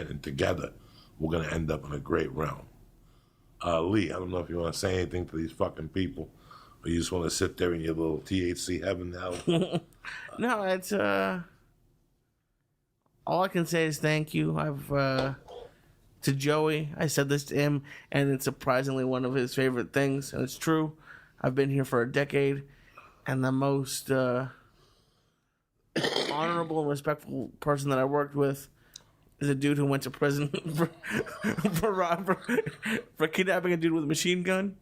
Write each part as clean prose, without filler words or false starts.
combined and together, we're going to end up in a great realm. Lee, I don't know if you want to say anything to these fucking people, or you just want to sit there in your little THC heaven now. No, it's all I can say is thank you. To Joey, I said this to him, and it's surprisingly one of his favorite things, and it's true. I've been here for a decade, and the most honorable and respectful person that I worked with is a dude who went to prison for kidnapping a dude with a machine gun.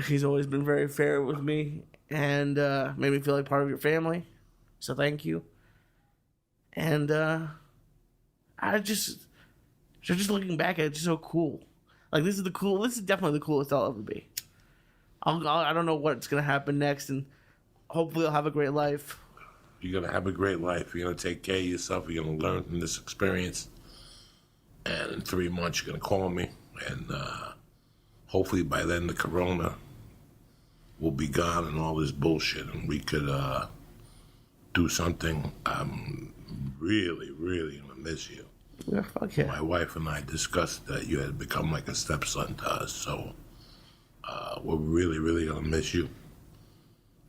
He's always been very fair with me and made me feel like part of your family. So thank you. And I just looking back at it, it's just so cool. Like this is definitely the coolest I'll ever be. I don't know what's gonna happen next, and hopefully I'll have a great life. You're going to have a great life. You're going to take care of yourself. You're going to learn from this experience. And in 3 months, you're going to call me. And hopefully by then, the corona will be gone and all this bullshit. And we could do something. I'm really, really going to miss you. Yeah, fuck yeah. My wife and I discussed that you had become like a stepson to us. So we're really, really going to miss you.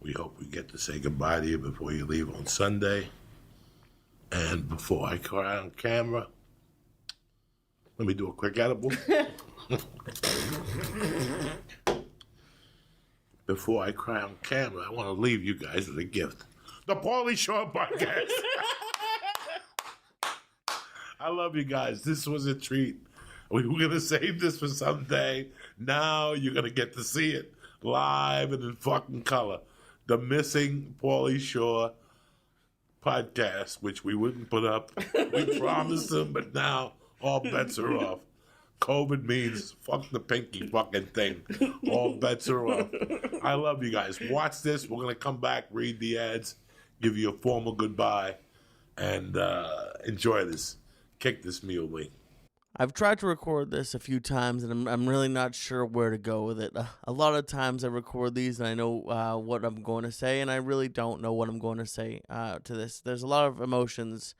We hope we get to say goodbye to you before you leave on Sunday. And before I cry on camera, let me do a quick edible. Before I cry on camera, I want to leave you guys with a gift. The Pauly Shore podcast. I love you guys. This was a treat. We were going to save this for someday. Now you're going to get to see it live and in fucking color. The Missing Pauly Shore podcast, which we wouldn't put up. We promised them, but now all bets are off. COVID means fuck the pinky fucking thing. All bets are off. I love you guys. Watch this. We're going to come back, read the ads, give you a formal goodbye, and enjoy this. Kick this mule, Lee. I've tried to record this a few times, and I'm really not sure where to go with it. A lot of times I record these, and I know what I'm going to say, and I really don't know what I'm going to say to this. There's a lot of emotions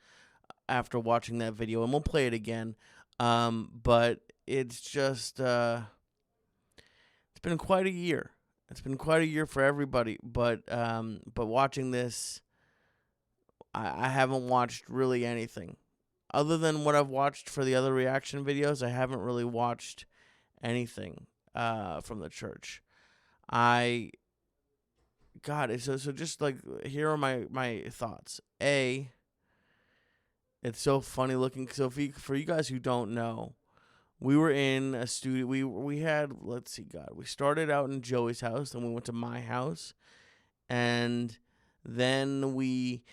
after watching that video, and we'll play it again. But it's just it's been quite a year. It's been quite a year for everybody. But watching this, I haven't watched really anything. Other than what I've watched for the other reaction videos, I haven't really watched anything from the church. So just like, here are my thoughts. A, it's so funny looking. So for you guys who don't know, we were in a studio. We had, let's see, we started out in Joey's house, then we went to my house, and then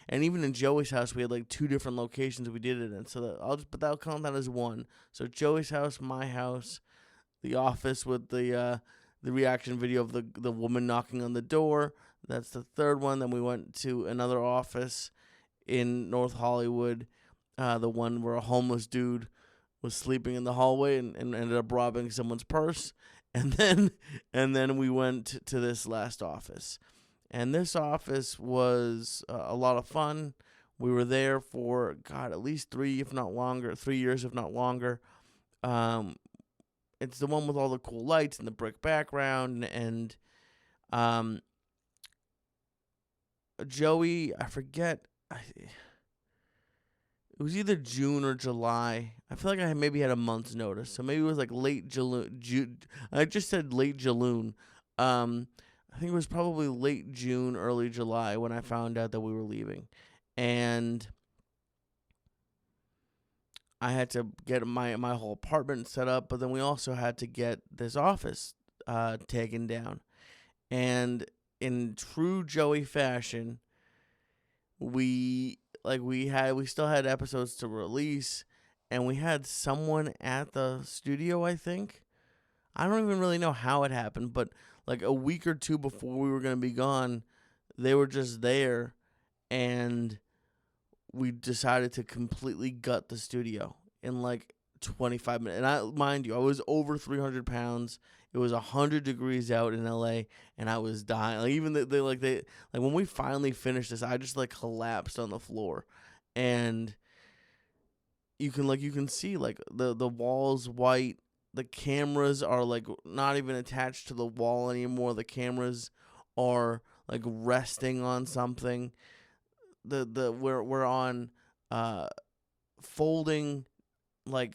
and even in Joey's house, we had like 2 different locations we did it in. So but that'll count that as one. So Joey's house, my house, the office with the reaction video of the woman knocking on the door. That's the third one. Then we went to another office in North Hollywood, the one where a homeless dude was sleeping in the hallway and ended up robbing someone's purse. And then we went to this last office. And this office was a lot of fun. We were there for, at least 3 years, if not longer. It's the one with all the cool lights and the brick background. And Joey, I forget, it was either June or July. I feel like I maybe had a month's notice. So maybe it was like late June. I just said late June. I think it was probably late June, early July when I found out that we were leaving. And I had to get my whole apartment set up, but then we also had to get this office taken down. And in true Joey fashion, we still had episodes to release, and we had someone at the studio, I think. I don't even really know how it happened, but like a week or 2 before we were going to be gone, they were just there, and we decided to completely gut the studio in like 25 minutes. And mind you, I was over 300 pounds. It was 100 degrees out in LA, and I was dying. Like even they when we finally finished this, I just like collapsed on the floor, and you can see like the walls white. The cameras are like not even attached to the wall anymore. The cameras are like resting on something. We're on folding like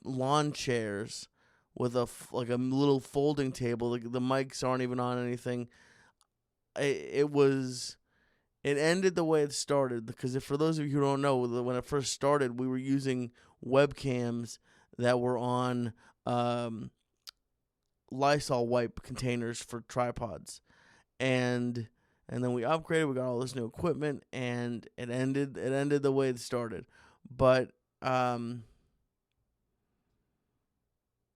lawn chairs with like a little folding table. Like the mics aren't even on anything. It ended the way it started, because if, for those of you who don't know, when it first started, we were using webcams that were on Lysol wipe containers for tripods, and then we upgraded. We got all this new equipment, and it ended the way it started. But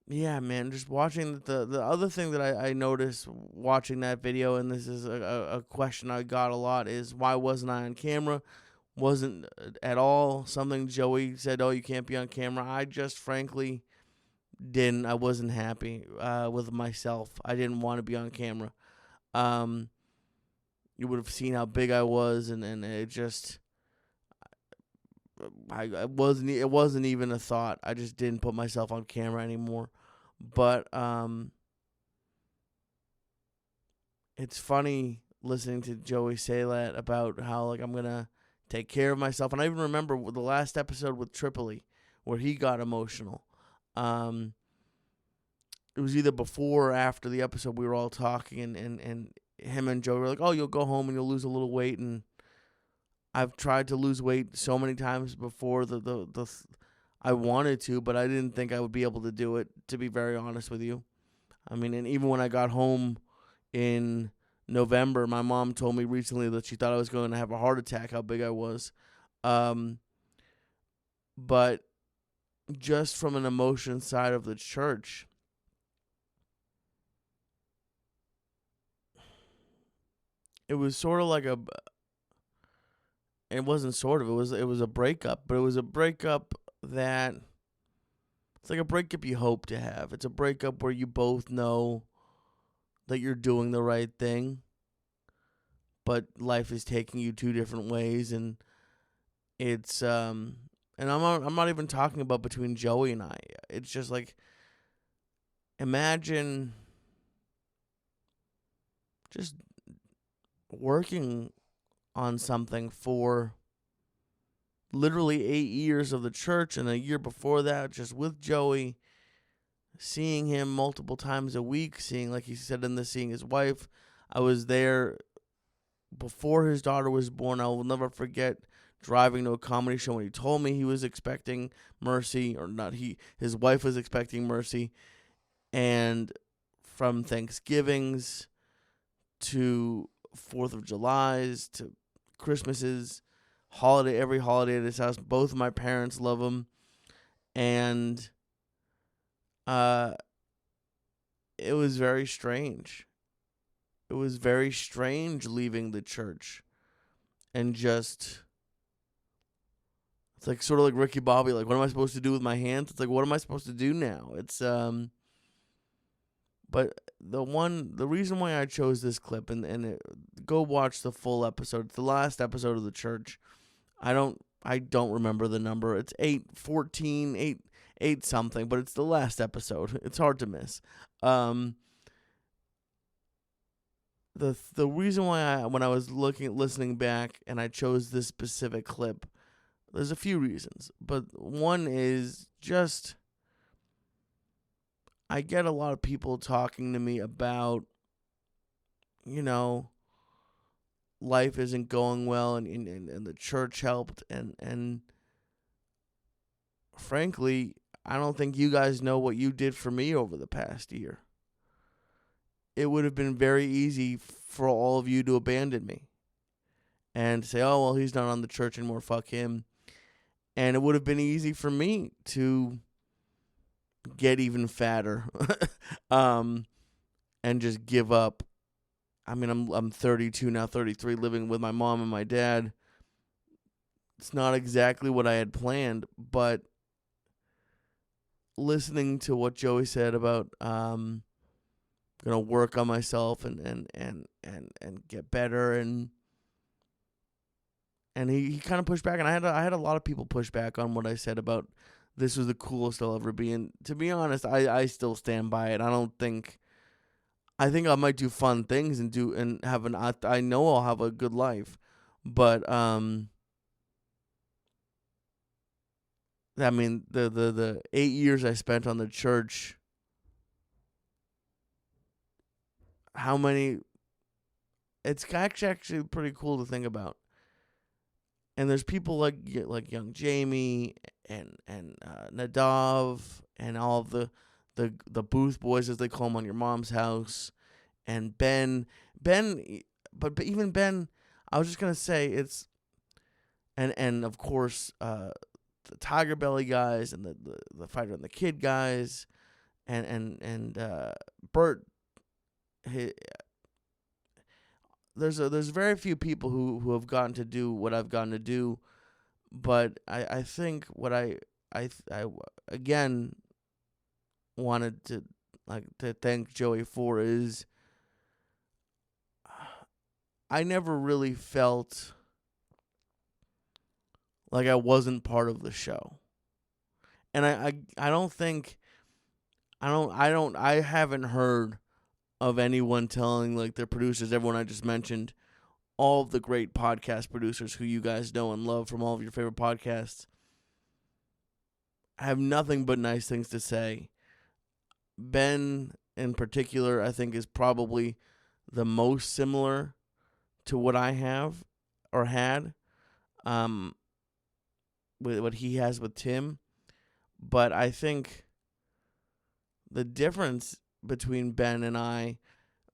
yeah, man, just watching the other thing that I noticed watching that video, and this is a question I got a lot, is why wasn't I on camera? Wasn't at all something Joey said, oh, you can't be on camera. I just frankly didn't. I wasn't happy with myself. I didn't want to be on camera. You would have seen how big I was, and it just, it wasn't even a thought. I just didn't put myself on camera anymore. But it's funny listening to Joey say that about how, like, I'm gonna take care of myself. And I even remember the last episode with Tripoli where he got emotional. It was either before or after the episode. We were all talking, and him and Joey were like, oh, you'll go home and you'll lose a little weight. And I've tried to lose weight so many times before. I wanted to, but I didn't think I would be able to do it, to be very honest with you. I mean, and even when I got home in November, my mom told me recently that she thought I was going to have a heart attack, how big I was. But just from an emotion side of the church, it was sort of like it wasn't sort of, it was a breakup, but it was a breakup that, it's like a breakup you hope to have. It's a breakup where you both know that you're doing the right thing, but life is taking you two different ways, and it's and I'm not even talking about between Joey and I. It's just like, imagine just working on something for literally 8 years of the church, and a year before that just with Joey, seeing him multiple times a week, seeing, like he said in this, seeing his wife. I was there before his daughter was born. I will never forget driving to a comedy show when he told me he was expecting Mercy, or not his wife was expecting Mercy, and from Thanksgivings to 4th of July's to Christmases, every holiday at his house. Both of my parents love him, and it was very strange. It was very strange leaving the church and just, it's like sort of like Ricky Bobby, like, what am I supposed to do with my hands? It's like, what am I supposed to do now? It's but the reason why I chose this clip, and go watch the full episode. It's the last episode of the church. I don't remember the number. It's 8:14, 8 something, but it's the last episode. It's hard to miss. The reason why when I was listening back, and I chose this specific clip, there's a few reasons, but one is just, I get a lot of people talking to me about, life isn't going well, and the church helped, and frankly, I don't think you guys know what you did for me over the past year. It would have been very easy for all of you to abandon me and say, oh, well, he's not on the church anymore, fuck him. And it would have been easy for me to get even fatter and just give up. I mean, I'm 32 now, 33, living with my mom and my dad. It's not exactly what I had planned, but listening to what Joey said about gonna work on myself and get better, and And he kind of pushed back, and I had a lot of people push back on what I said about this was the coolest I'll ever be. And to be honest, I still stand by it. I think I might do fun things and have I know I'll have a good life, but I mean the 8 years I spent on the church, how many? It's actually pretty cool to think about. And there's people like young Jamie and Nadav and all of the booth boys, as they call them, on Your Mom's House, and Ben, but even Ben, I was just gonna say it's and of course the Tiger Belly guys and the Fighter and the Kid guys and Bert. There's very few people who have gotten to do what I've gotten to do, but I think what I again wanted to thank Joey for is I never really felt like I wasn't part of the show. And I don't think I haven't heard of anyone telling like their producers, everyone I just mentioned, all of the great podcast producers who you guys know and love from all of your favorite podcasts, have nothing but nice things to say. Ben in particular, I think, is probably the most similar to what I have or had, with what he has with Tim. But I think the difference between Ben and I,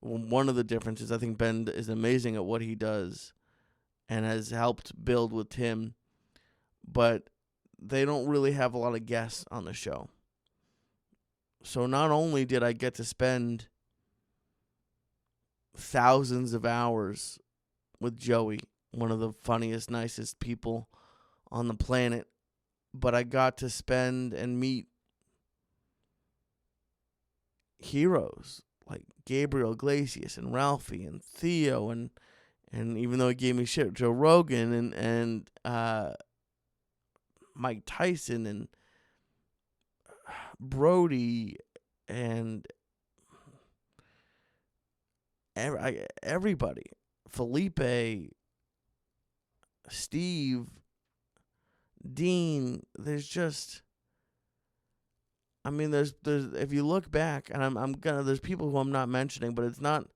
one of the differences, I think Ben is amazing at what he does and has helped build with Tim, but they don't really have a lot of guests on the show. So not only did I get to spend thousands of hours with Joey, one of the funniest, nicest people on the planet, but I got to spend and meet heroes like Gabriel Iglesias and Ralphie and Theo and even though he gave me shit, Joe Rogan and Mike Tyson and Brody and everybody, Felipe, Steve, Dean. There's just, I mean, there's if you look back, and there's people who I'm not mentioning, but it's not.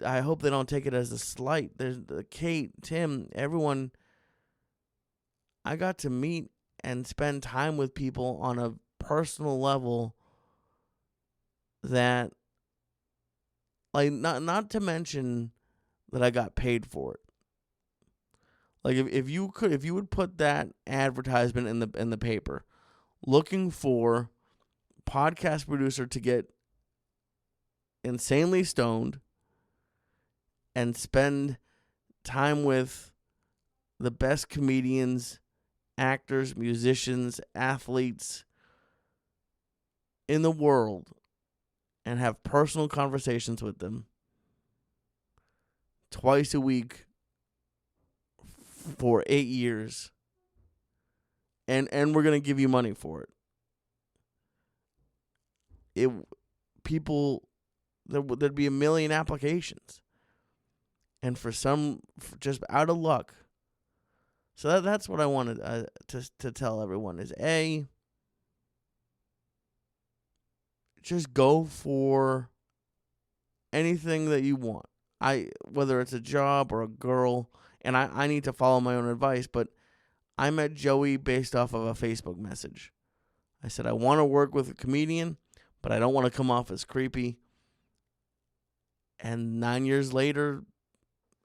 I hope they don't take it as a slight. There's Kate, Tim, everyone. I got to meet and spend time with people on a personal level that, like, not to mention that I got paid for it. Like if you would put that advertisement in the paper, looking for podcast producer to get insanely stoned and spend time with the best comedians, actors, musicians, athletes in the world and have personal conversations with them twice a week for 8 years, and we're gonna give you money for it. There'd be a million applications, and for just out of luck. So that's what I wanted to tell everyone is just go for anything that you want. Whether it's a job or a girl. And I need to follow my own advice, but I met Joey based off of a Facebook message. I said, I want to work with a comedian, but I don't want to come off as creepy. And 9 years later,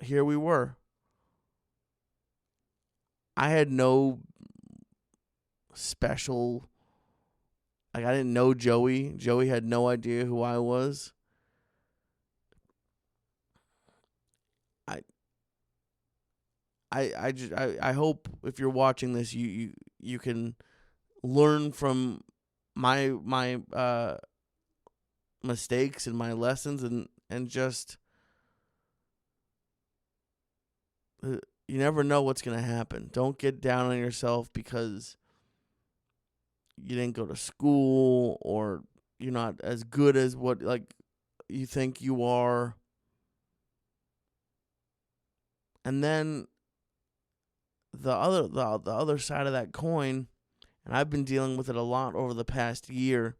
here we were. I had no special, like, I didn't know Joey. Joey had no idea who I was. I hope if you're watching this, you can learn from my mistakes and my lessons and just you never know what's going to happen. Don't get down on yourself because you didn't go to school or you're not as good as what like you think you are. And then the other side of that coin, and I've been dealing with it a lot over the past year,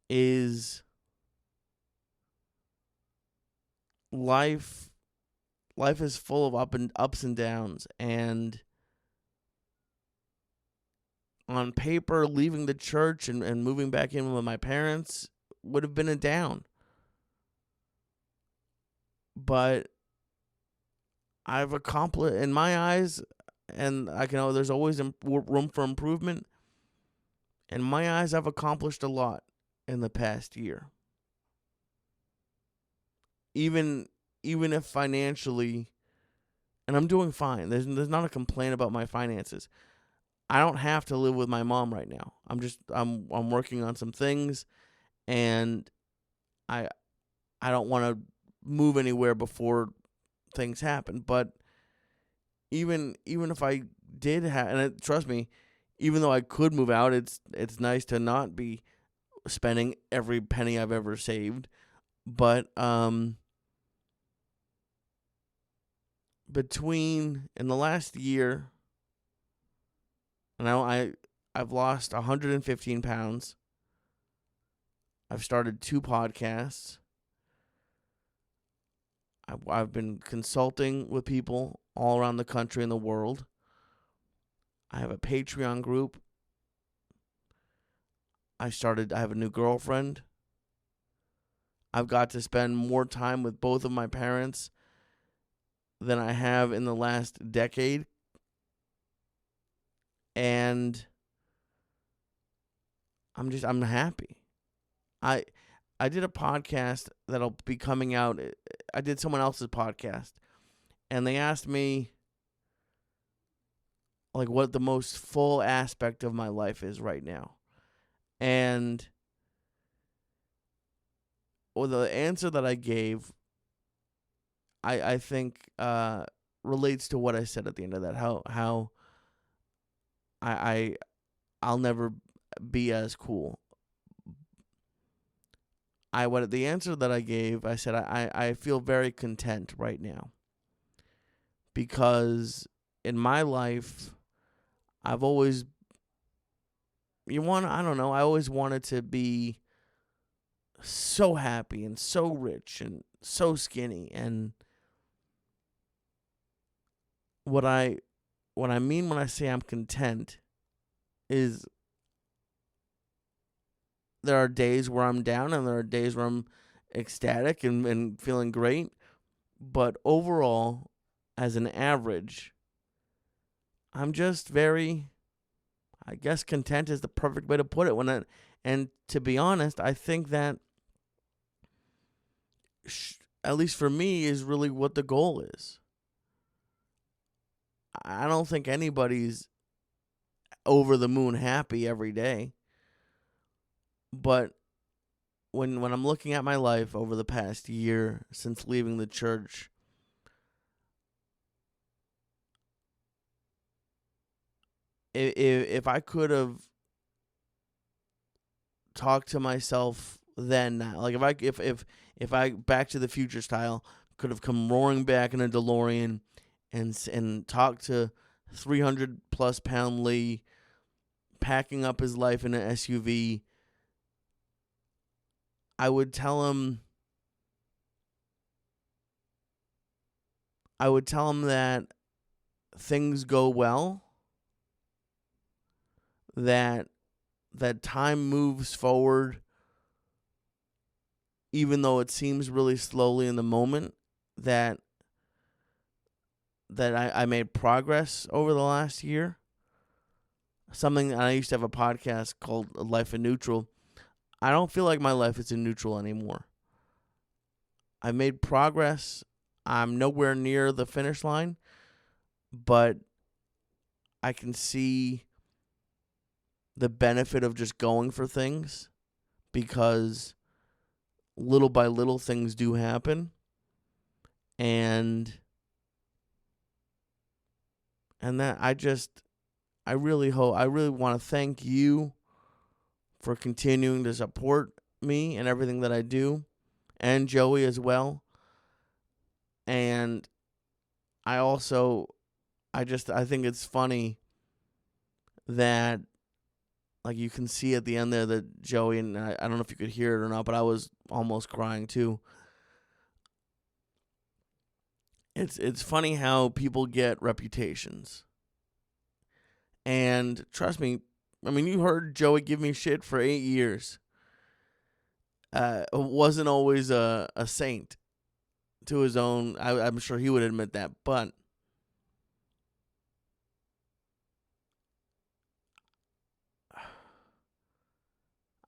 is life is full of ups and downs, and on paper leaving the church and moving back in with my parents would have been a down. But I've accomplished, in my eyes, and I can know there's always room for improvement. In my eyes, I've accomplished a lot in the past year. Even if financially, and I'm doing fine. There's not a complaint about my finances. I don't have to live with my mom right now. I'm working on some things, and I don't want to move anywhere before things happen. But even if I did have, and trust me, even though I could move out, it's nice to not be spending every penny I've ever saved. But in the last year, and I've lost 115 pounds. I've started 2 podcasts. I've been consulting with people all around the country and the world. I have a Patreon group. I have a new girlfriend. I've got to spend more time with both of my parents than I have in the last decade. And I'm happy. I did a podcast that'll be coming out. I did someone else's podcast, and they asked me like what the most full aspect of my life is right now. And the answer that I gave, I think relates to what I said at the end of that. How I'll never be as cool. The answer that I gave, I said I feel very content right now. Because in my life, I've always I always wanted to be so happy and so rich and so skinny. And what I mean when I say I'm content is there are days where I'm down and there are days where I'm ecstatic and feeling great. But overall, as an average, I'm just very, I guess content is the perfect way to put it. And to be honest, I think that, at least for me, is really what the goal is. I don't think anybody's over the moon happy every day. But when I'm looking at my life over the past year since leaving the church, if I could have talked to myself then, like if I Back to the Future style could have come roaring back in a DeLorean and talked to 300 plus pound Lee packing up his life in an SUV, I would tell him that things go well, that time moves forward even though it seems really slowly in the moment, that I made progress over the last year. Something, I used to have a podcast called Life in Neutral. I don't feel like my life is in neutral anymore. I made progress. I'm nowhere near the finish line, but I can see the benefit of just going for things, because little by little things do happen. And And that I really want to thank you for continuing to support me and everything that I do, and Joey as well. And I think it's funny that, like, you can see at the end there that Joey, and I don't know if you could hear it or not, but I was almost crying too. It's funny how people get reputations. And trust me, I mean, you heard Joey give me shit for 8 years. Wasn't always a saint to his own. I'm sure he would admit that, but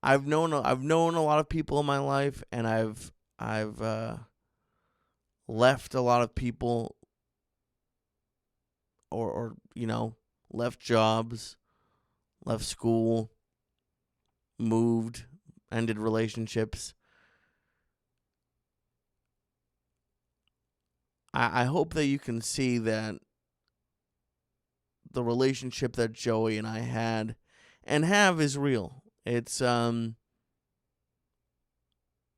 I've known a lot of people in my life, and I've left a lot of people, or left jobs, left school, moved, ended relationships. I hope that you can see that the relationship that Joey and I had and have is real. It's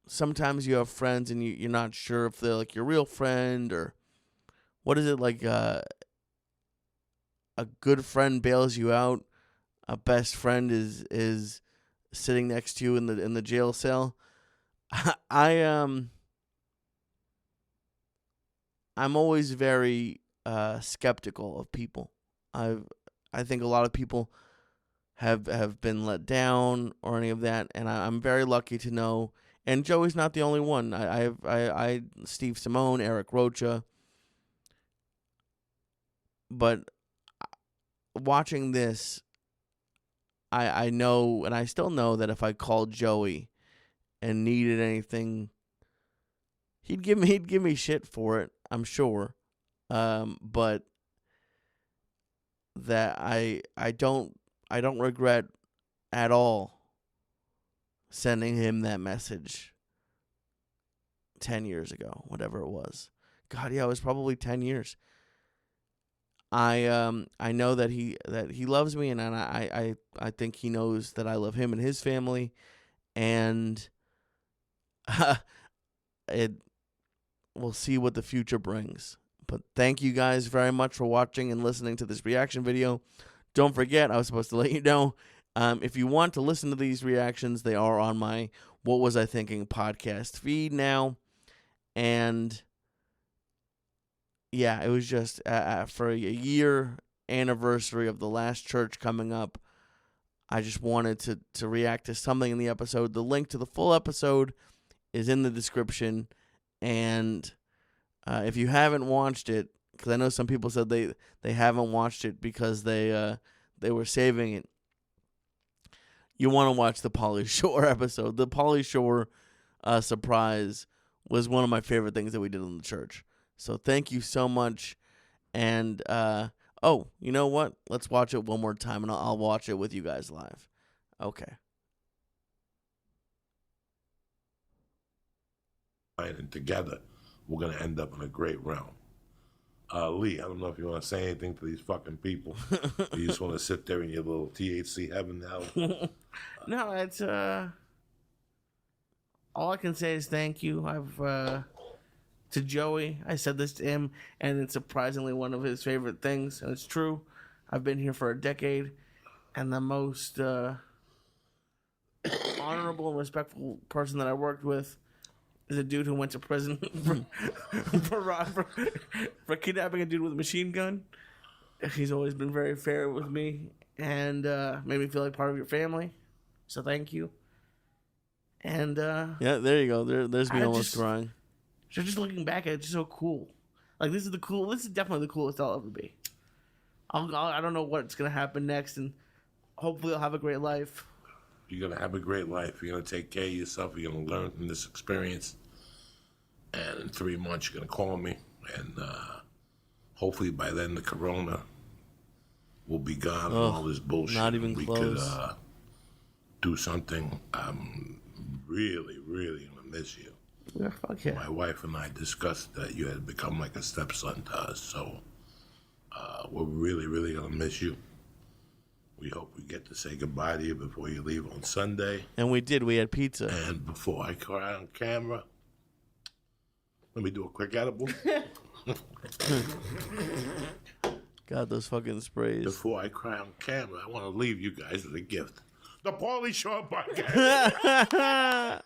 sometimes you have friends and you're not sure if they're like your real friend, or what is it, like a good friend bails you out, a best friend is sitting next to you in the jail cell. I'm always very skeptical of people. I think a lot of people have been let down or any of that, and I'm very lucky to know. And Joey's not the only one. I Steve Simone, Eric Rocha. But watching this, I know, and I still know, that if I called Joey and needed anything, he'd give me shit for it, I'm sure. But that I don't regret at all sending him that message 10 years ago, whatever it was. God, yeah, it was probably 10 years. I know that he loves me, and I think he knows that I love him and his family, and we'll see what the future brings. But thank you guys very much for watching and listening to this reaction video. Don't forget, I was supposed to let you know, if you want to listen to these reactions, they are on my What Was I Thinking podcast feed now. And yeah, it was just for a year anniversary of the last church coming up. I just wanted to react to something in the episode. The link to the full episode is in the description. And if you haven't watched it, because I know some people said they haven't watched it because they were saving it, you want to watch the Pauly Shore episode. The Pauly Shore surprise was one of my favorite things that we did in the church. So thank you so much. And, you know what? Let's watch it one more time, and I'll watch it with you guys live. Okay. And together, we're going to end up in a great realm. Lee, I don't know if you want to say anything to these fucking people. You just want to sit there in your little THC heaven now. No, it's all I can say is thank you. To Joey, I said this to him, and it's surprisingly one of his favorite things, and it's true. I've been here for a decade, and the most honorable and respectful person that I worked with is a dude who went to prison for kidnapping a dude with a machine gun. He's always been very fair with me and made me feel like part of your family. So thank you. And yeah, there you go. There's me almost crying. So just looking back at it, it's just so cool. Like, this is definitely the coolest I'll ever be. I don't know what's gonna happen next, and hopefully I'll have a great life. You're gonna have a great life. You're gonna take care of yourself. You're gonna learn from this experience. And in 3 months, you're gonna call me, and hopefully by then the corona will be gone and all this bullshit. Not even close. We could do something. I'm really, really gonna miss you. Yeah, fuck yeah. My wife and I discussed that you had become like a stepson to us, so We're really, really going to miss you. We hope we get to say goodbye to you before you leave on Sunday. And we did. We had pizza. And before I cry on camera, let me do a quick edible. God, those fucking sprays. Before I cry on camera, I want to leave you guys with a gift. The Pauly Shore podcast.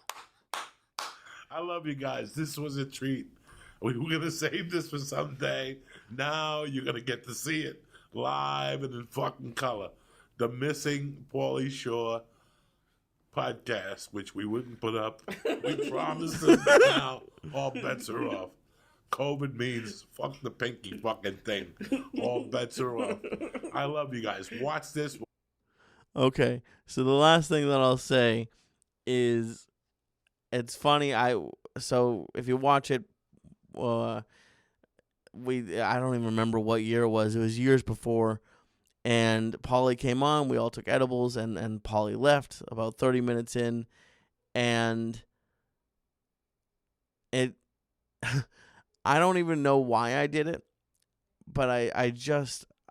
I love you guys. This was a treat. We were going to save this for someday. Now you're going to get to see it live and in fucking color. The missing Pauly Shore podcast, which we wouldn't put up. We promised them. Now all bets are off. COVID means fuck the pinky fucking thing. All bets are off. I love you guys. Watch this. Okay, so the last thing that I'll say is it's funny. So if you watch it, I don't even remember what year it was. It was years before, and Pauly came on. We all took edibles, and Pauly left about 30 minutes in, and it. I don't even know why I did it, but I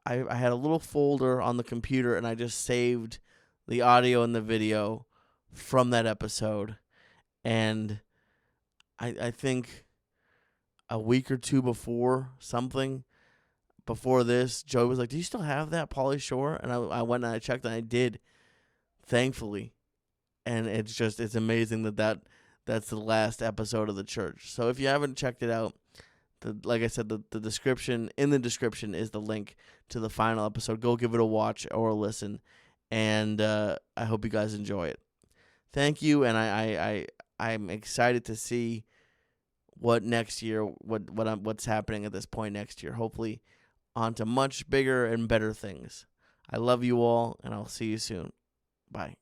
had a little folder on the computer, and I just saved the audio and the video from that episode. And I think a week or two before this, Joey was like, "Do you still have that Pauly Shore?" And I went and I checked, and I did, thankfully. And it's amazing that's the last episode of the church. So if you haven't checked it out, like I said, the description is the link to the final episode. Go give it a watch or a listen, and I hope you guys enjoy it. Thank you, and I'm excited to see what next year, what's happening at this point next year. Hopefully, on to much bigger and better things. I love you all, and I'll see you soon. Bye.